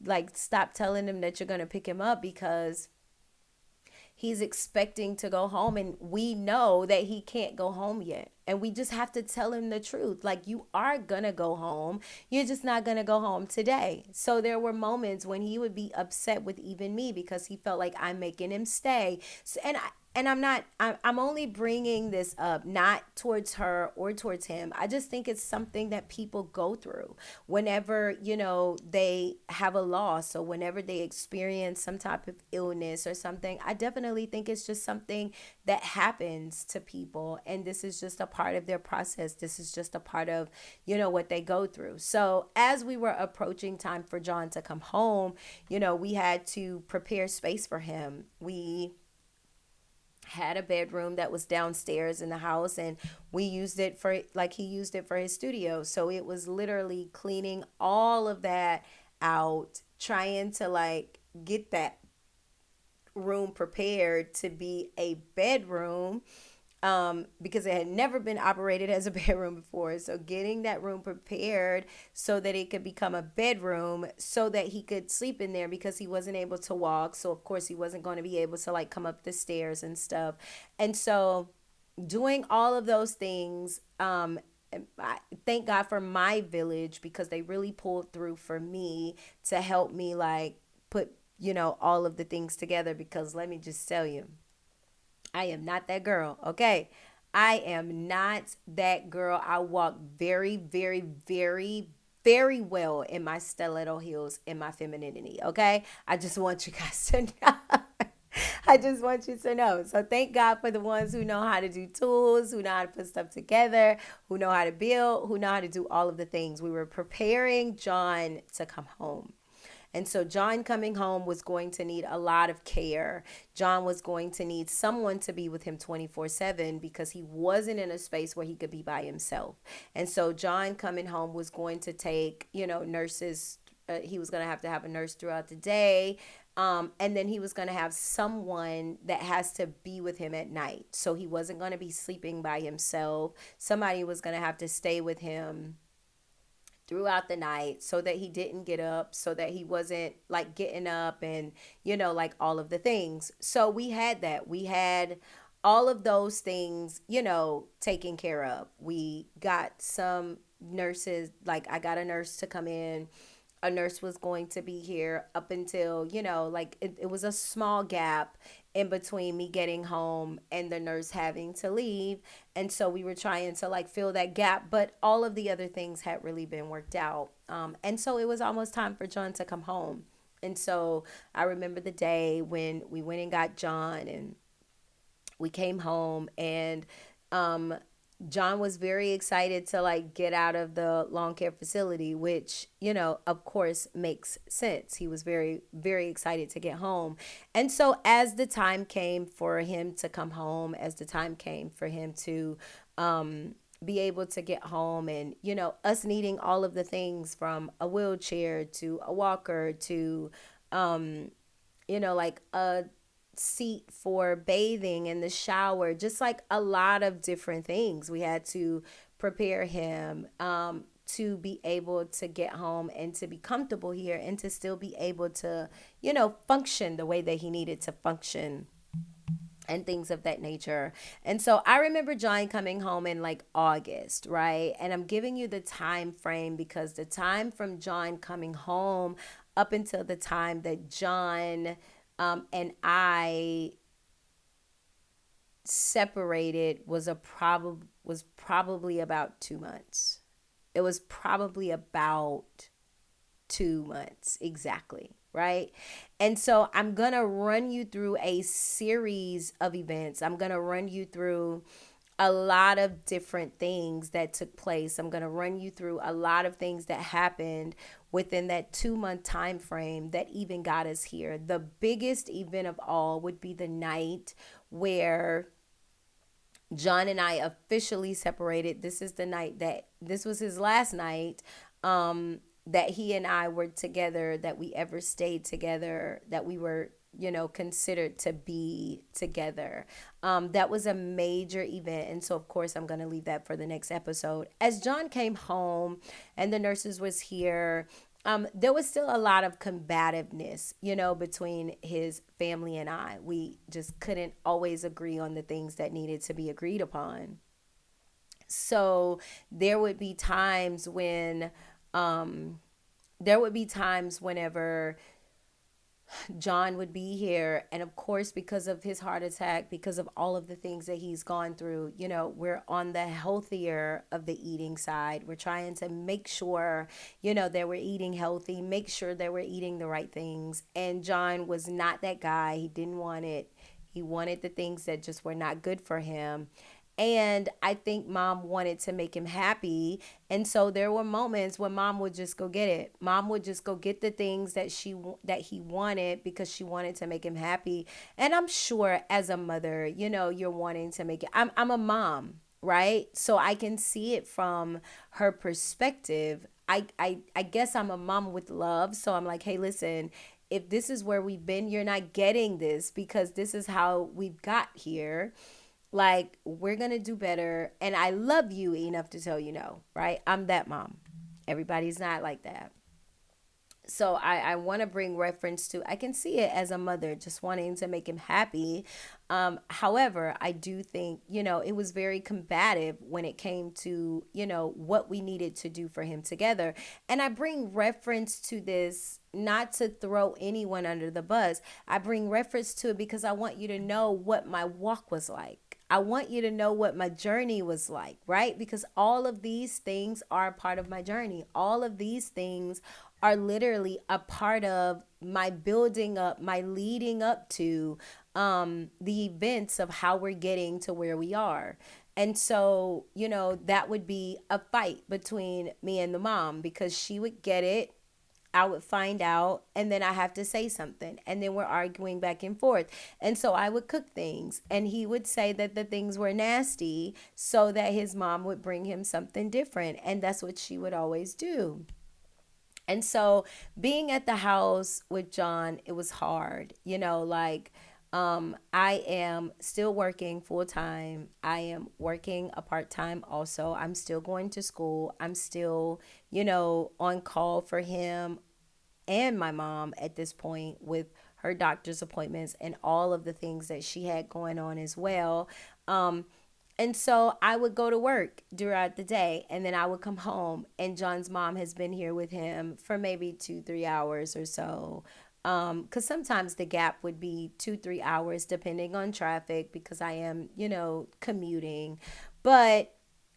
A: like, stop telling him that you're going to pick him up, because he's expecting to go home and we know that he can't go home yet. And we just have to tell him the truth. Like, you are gonna go home. You're just not gonna go home today. So there were moments when he would be upset with even me because he felt like I'm making him stay. So, and I'm not, I'm only bringing this up, not towards her or towards him. I just think it's something that people go through whenever, they have a loss or whenever they experience some type of illness or something. I definitely think it's just something that happens to people. And this is just a part of their process. This is just a part of, what they go through. So as we were approaching time for John to come home, we had to prepare space for him. We had a bedroom that was downstairs in the house, and we used it for, like, he used it for his studio. So it was literally cleaning all of that out, trying to like get that room prepared to be a bedroom, because it had never been operated as a bedroom before. So getting that room prepared so that it could become a bedroom so that he could sleep in there, because he wasn't able to walk. So of course he wasn't going to be able to like come up the stairs and stuff. And so doing all of those things, I thank God for my village, because they really pulled through for me to help me like put, all of the things together. Because let me just tell you, I am not that girl, okay? I am not that girl. I walk very, very, very, very well in my stiletto heels, in my femininity, okay? I just want you guys to know. I just want you to know. So thank God for the ones who know how to do tools, who know how to put stuff together, who know how to build, who know how to do all of the things. We were preparing John to come home. And so John coming home was going to need a lot of care. John was going to need someone to be with him 24/7 because he wasn't in a space where he could be by himself. And so John coming home was going to take, nurses. He was going to have a nurse throughout the day. And then he was going to have someone that has to be with him at night. So he wasn't going to be sleeping by himself. Somebody was going to have to stay with him throughout the night so that he didn't get up, so that he wasn't like getting up and, like all of the things. So we had that. We had all of those things, taken care of. We got some nurses, like I got a nurse to come in. A nurse was going to be here up until, like it was a small gap in between me getting home and the nurse having to leave. And so we were trying to like fill that gap, but all of the other things had really been worked out. And so it was almost time for John to come home. And so I remember the day when we went and got John and we came home, and um John was very excited to like get out of the long care facility, which, of course makes sense. He was very, very excited to get home. And so as the time came for him to come home, as the time came for him to be able to get home, and, us needing all of the things from a wheelchair to a walker to, like a seat for bathing in the shower, just like a lot of different things. We had to prepare him to be able to get home and to be comfortable here and to still be able to, function the way that he needed to function and things of that nature. And so I remember John coming home in like August, right? And I'm giving you the time frame because the time from John coming home up until the time that John and I separated was probably about 2 months. It was probably about 2 months exactly, right? And so I'm gonna run you through a series of events. I'm gonna run you through a lot of different things that took place. I'm going to run you through a lot of things that happened within that 2 month time frame that even got us here. The biggest event of all would be the night where John and I officially separated. This is the night that this was his last night that he and I were together, that we ever stayed together, that we were, considered to be together. That was a major event. And so, of course, I'm going to leave that for the next episode. As John came home and the nurses was here, there was still a lot of combativeness, between his family and I. We just couldn't always agree on the things that needed to be agreed upon. So there would be times when, whenever John would be here. And of course, because of his heart attack, because of all of the things that he's gone through, we're on the healthier of the eating side. We're trying to make sure, that we're eating healthy, make sure that we're eating the right things. And John was not that guy. He didn't want it. He wanted the things that just were not good for him. And I think mom wanted to make him happy. And so there were moments when mom would just go get it. Mom would just go get the things that he wanted because she wanted to make him happy. And I'm sure as a mother, you're wanting to make it. I'm a mom, right? So I can see it from her perspective. I guess I'm a mom with love. So I'm like, hey, listen, if this is where we've been, you're not getting this because this is how we've got here. Like, we're going to do better. And I love you enough to tell you no, right? I'm that mom. Everybody's not like that. So I want to bring reference to, I can see it as a mother just wanting to make him happy. However, I do think, it was very combative when it came to, what we needed to do for him together. And I bring reference to this not to throw anyone under the bus. I bring reference to it because I want you to know what my walk was like. I want you to know what my journey was like, right? Because all of these things are part of my journey. All of these things are literally a part of my building up, my leading up to the events of how we're getting to where we are. And so, that would be a fight between me and the mom because she would get it, I would find out, and then I have to say something, and then we're arguing back and forth. And so I would cook things, and he would say that the things were nasty so that his mom would bring him something different. And that's what she would always do. And so being at the house with John, it was hard, like I am still working full time. I am working a part time also. I'm still going to school. I'm still, on call for him and my mom at this point with her doctor's appointments and all of the things that she had going on as well. And so I would go to work throughout the day, and then I would come home, and John's mom has been here with him for maybe 2, 3 hours or so. Because sometimes the gap would be 2, 3 hours depending on traffic because I am, commuting. But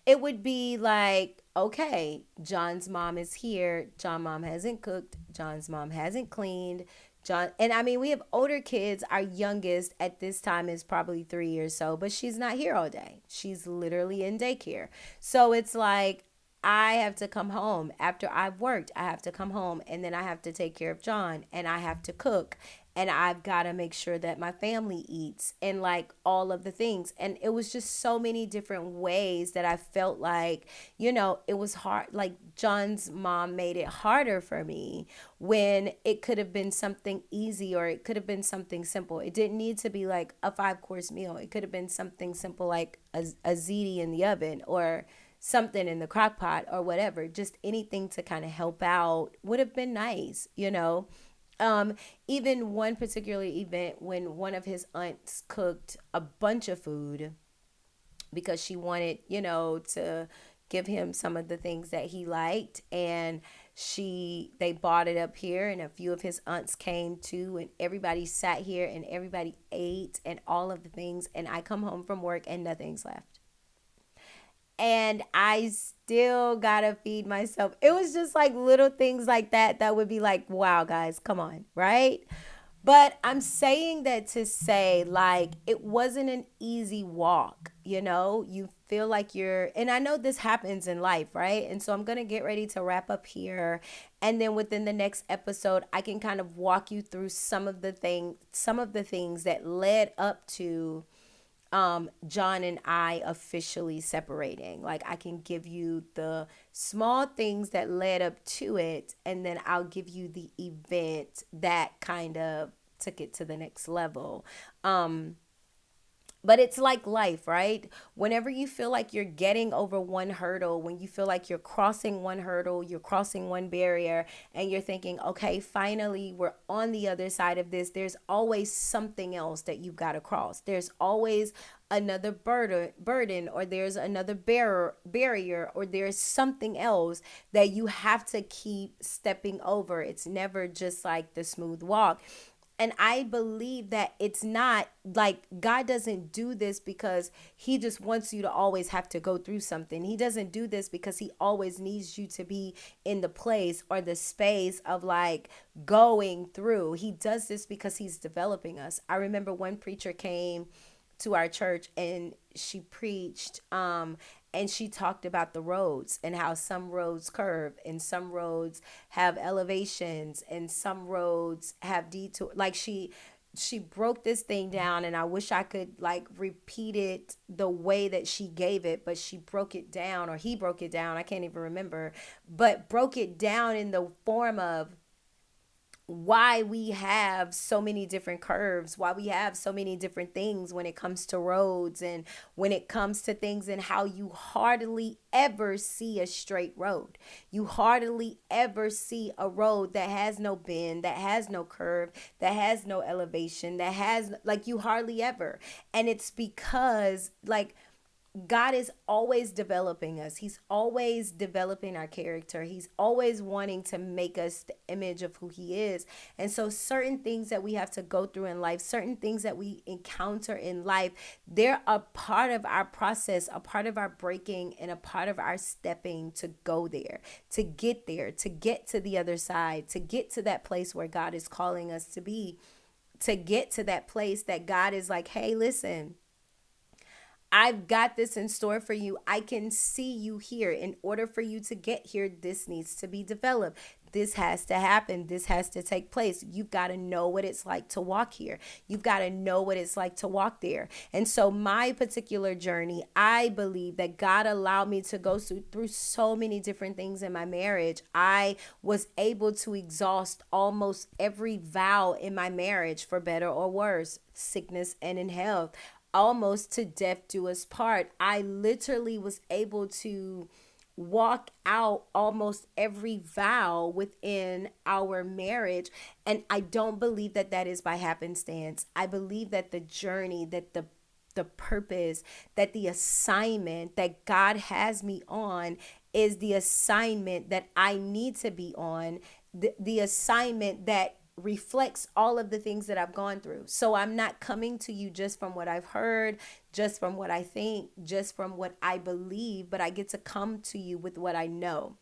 A: it would be like, okay, John's mom is here. John's mom hasn't cooked. John's mom hasn't cleaned. John, and I mean, we have older kids. Our youngest at this time is probably 3 years so, but she's not here all day. She's literally in daycare. So it's like I have to come home after I've worked. I have to come home and then I have to take care of John and I have to cook and I've got to make sure that my family eats and like all of the things. And it was just so many different ways that I felt like, it was hard. Like John's mom made it harder for me when it could have been something easy or it could have been something simple. It didn't need to be like a 5 course meal. It could have been something simple like a ziti in the oven or something in the crock pot or whatever. Just anything to kind of help out would have been nice. Even one particular event when one of his aunts cooked a bunch of food because she wanted, to give him some of the things that he liked, and they bought it up here and a few of his aunts came too, and everybody sat here and everybody ate and all of the things, and I come home from work and nothing's left and I still gotta feed myself. It was just like little things like that would be like, wow, guys, come on, right? But I'm saying that to say, like, it wasn't an easy walk, You feel like and I know this happens in life, right? And so I'm going to get ready to wrap up here. And then within the next episode, I can kind of walk you through some of the things that led up to John and I officially separating. Like I can give you the small things that led up to it, and then I'll give you the event that kind of took it to the next level. But it's like life, right? Whenever you feel like you're getting over one hurdle, when you feel like you're crossing one hurdle, you're crossing one barrier, and you're thinking, okay, finally, we're on the other side of this, there's always something else that you've got to cross. There's always another burden, or there's another barrier, or there's something else that you have to keep stepping over. It's never just like the smooth walk. And I believe that it's not like God doesn't do this because he just wants you to always have to go through something. He doesn't do this because he always needs you to be in the place or the space of like going through. He does this because he's developing us. I remember one preacher came to our church and she preached and she talked about the roads and how some roads curve and some roads have elevations and some roads have detour. Like she broke this thing down, and I wish I could like repeat it the way that she gave it, but she broke it down, or he broke it down, I can't even remember, but broke it down in the form of why we have so many different curves, why we have so many different things when it comes to roads and when it comes to things, and how you hardly ever see a straight road. You hardly ever see a road that has no bend, that has no curve, that has no elevation, that has like you hardly ever. And it's because like God is always developing us. He's always developing our character. He's always wanting to make us the image of who he is. And so certain things that we have to go through in life, certain things that we encounter in life, they're a part of our process, a part of our breaking, and a part of our stepping to go there, to get to the other side, to get to that place where God is calling us to be, to get to that place that God is like, hey, listen, I've got this in store for you. I can see you here. In order for you to get here, this needs to be developed. This has to happen. This has to take place. You've got to know what it's like to walk here. You've got to know what it's like to walk there. And so, my particular journey, I believe that God allowed me to go through so many different things in my marriage. I was able to exhaust almost every vow in my marriage, for better or worse, sickness and in health, almost to death do us part. I literally was able to walk out almost every vow within our marriage. And I don't believe that that is by happenstance. I believe that the journey, that the purpose, that the assignment that God has me on is the assignment that I need to be on, the assignment that reflects all of the things that I've gone through. So I'm not coming to you just from what I've heard, just from what I think, just from what I believe, but I get to come to you with what I know.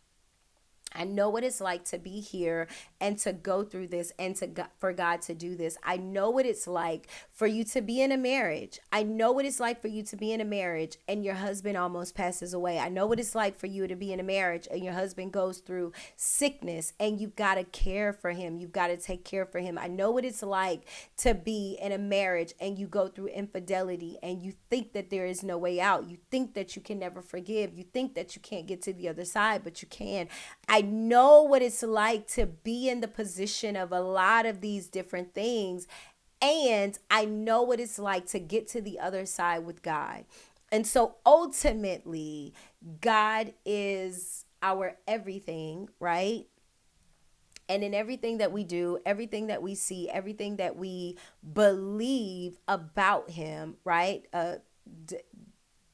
A: I know what it's like to be here and to go through this and for God to do this. I know what it's like for you to be in a marriage. I know what it's like for you to be in a marriage and your husband almost passes away. I know what it's like for you to be in a marriage and your husband goes through sickness and you've got to care for him. You've got to take care for him. I know what it's like to be in a marriage and you go through infidelity and you think that there is no way out. You think that you can never forgive. You think that you can't get to the other side, but you can. I know what it's like to be in the position of a lot of these different things. And I know what it's like to get to the other side with God. And so ultimately, God is our everything, right? And in everything that we do, everything that we see, everything that we believe about him, right?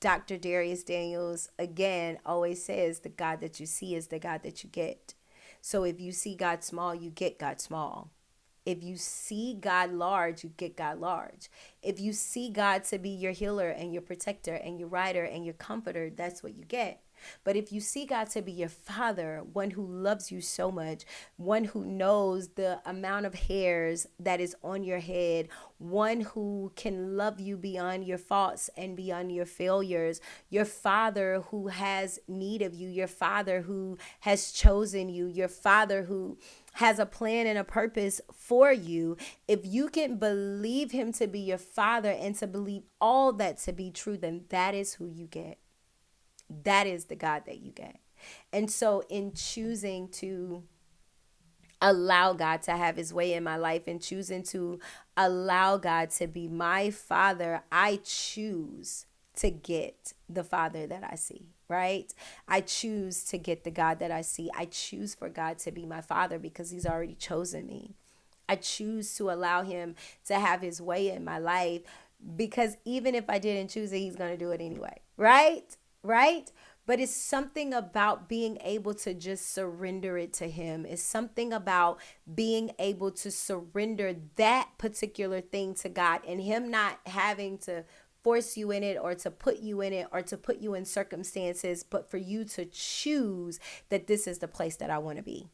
A: Dr. Darius Daniels, again, always says the God that you see is the God that you get. So if you see God small, you get God small. If you see God large, you get God large. If you see God to be your healer and your protector and your rider and your comforter, that's what you get. But if you see God to be your father, one who loves you so much, one who knows the amount of hairs that is on your head, one who can love you beyond your faults and beyond your failures, your father who has need of you, your father who has chosen you, your father who has a plan and a purpose for you, if you can believe him to be your father and to believe all that to be true, then that is who you get. That is the God that you get. And so in choosing to allow God to have his way in my life and choosing to allow God to be my father, I choose to get the father that I see, right? I choose to get the God that I see. I choose for God to be my father because he's already chosen me. I choose to allow him to have his way in my life because even if I didn't choose it, he's going to do it anyway, right? Right? But it's something about being able to just surrender it to him. It's something about being able to surrender that particular thing to God and him not having to force you in it or to put you in it or to put you in circumstances, but for you to choose that this is the place that I want to be.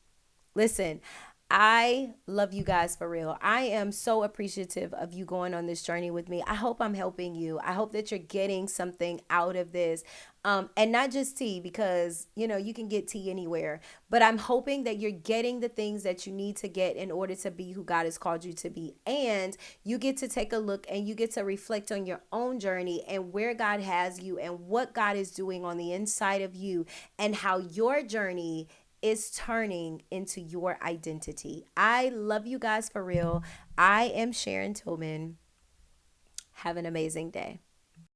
A: Listen, I love you guys for real. I am so appreciative of you going on this journey with me. I hope I'm helping you. I hope that you're getting something out of this. And not just tea, because, you can get tea anywhere. But I'm hoping that you're getting the things that you need to get in order to be who God has called you to be. And you get to take a look and you get to reflect on your own journey and where God has you and what God is doing on the inside of you and how your journey is turning into your identity. I love you guys for real. I am Sharon Tillman. Have an amazing day.